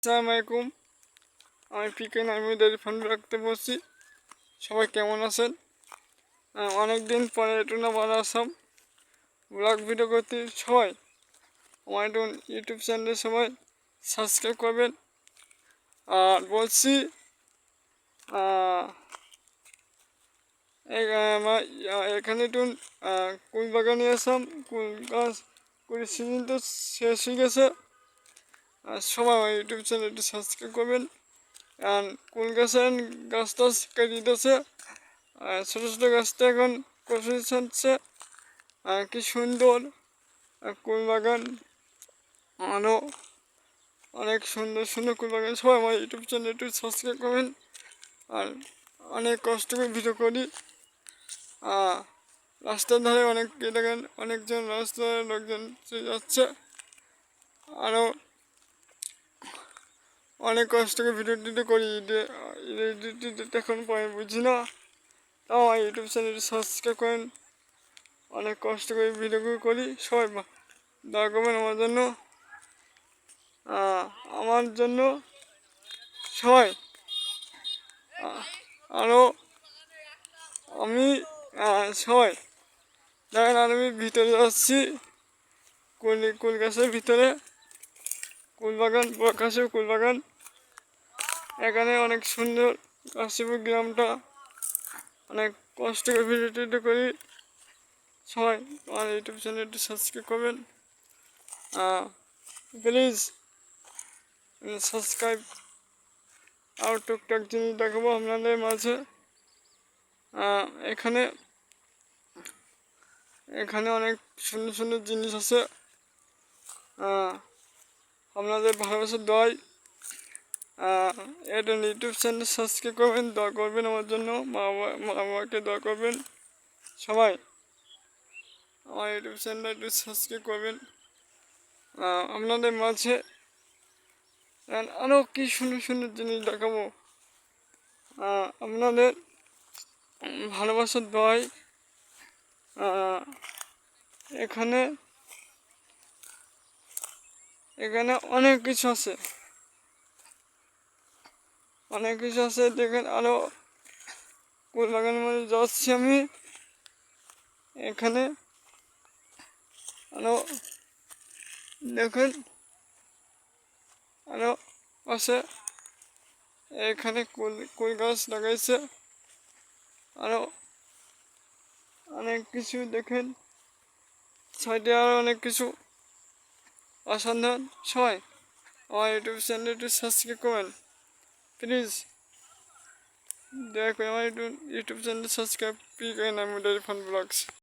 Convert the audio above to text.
আসসালামু আলাইকুম। আমি পিকে নাইমুর ডেইরি ফার্ম রাখতে বসছি। সবাই কেমন আছেন? অনেক দিন পরে একটু না ভালো আসলাম ব্লগ ভিডিও করতে। সবাই আমার একটু ইউটিউব চ্যানেলে সবাই সাবস্ক্রাইব করবেন। আর বলছি এখানে একটু কুল বাগানে আসলাম। কুল গাছ কুলের সিজন তো শেষ হয়ে গেছে। আর সবাই আমার ইউটিউব চ্যানেল একটু সাবস্ক্রাইব করবেন। আর কুল গাছের গাছ টাছ কেটে দিতেছে, ছোটো ছোটো গাছটা এখন কষে ছাড়ছে। কি সুন্দর কুল বাগান, আরও অনেক সুন্দর সুন্দর কুল বাগান। সবাই আমার ইউটিউব চ্যানেল একটু সাবস্ক্রাইব করবেন। আর অনেক কষ্ট করে ভিডিও করি। রাস্তার ধারে অনেক দেখেন, অনেকজন রাস্তার লোকজন যাচ্ছে। আরও অনেক কষ্ট করে ভিডিও টিডিও করি, এখন পরে বুঝি না। তাও আমার ইউটিউব চ্যানেলটি সাবস্ক্রাইব করেন। অনেক কষ্ট করে ভিডিওগুলো করি। সবাই দয়া করবেন আমার জন্য, সবাই। আরও আমি সবাই দেখেন, আর আমি ভিতরে যাচ্ছি কুল গাছের ভিতরে। কুল বাগান, কাশীপুর কুল বাগান। এখানে অনেক সুন্দর কাশীপুর গ্রামটা। অনেক কষ্ট করে ভিডিও টিডিও করি। সবাই আমার ইউটিউব চ্যানেলটি সাবস্ক্রাইব করবেন। Please subscribe. আর টুকটাক জিনিস দেখাবো আপনাদের মাঝে। এখানে এখানে অনেক সুন্দর সুন্দর জিনিস আছে। আপনাদের ভালোবাসার দয় এটা ইউটিউব চ্যানেল সাবস্ক্রাইব করবেন, দয়া করবেন আমার জন্য। মা বাবাকে দয়া করবেন। সবাই আমার ইউটিউব চ্যানেলটা একটু সাবস্ক্রাইব করবেন। আপনাদের মাঝে আরও কি সুন্দর সুন্দর জিনিস দেখাবো। আপনাদের ভালোবাসার দয়। এখানে এখানে অনেক কিছু আছে, অনেক কিছু আছে। দেখেন, আরও কুল বাগানের মধ্যে যাচ্ছি আমি। এখানে আরও দেখেন, আরও আছে। এখানে কুল গাছ লাগাইছে। আরও অনেক কিছু দেখেন, সাইডে আরও অনেক কিছু অসাধারণ। সবাই আমার ইউটিউব চ্যানেলটি সাবস্ক্রাইব করবেন প্লিজ। দয়া করে আমার ইউটিউব চ্যানেল সাবস্ক্রাইব পিকে নাইমুর ডেইরি ফার্ম ব্লগস।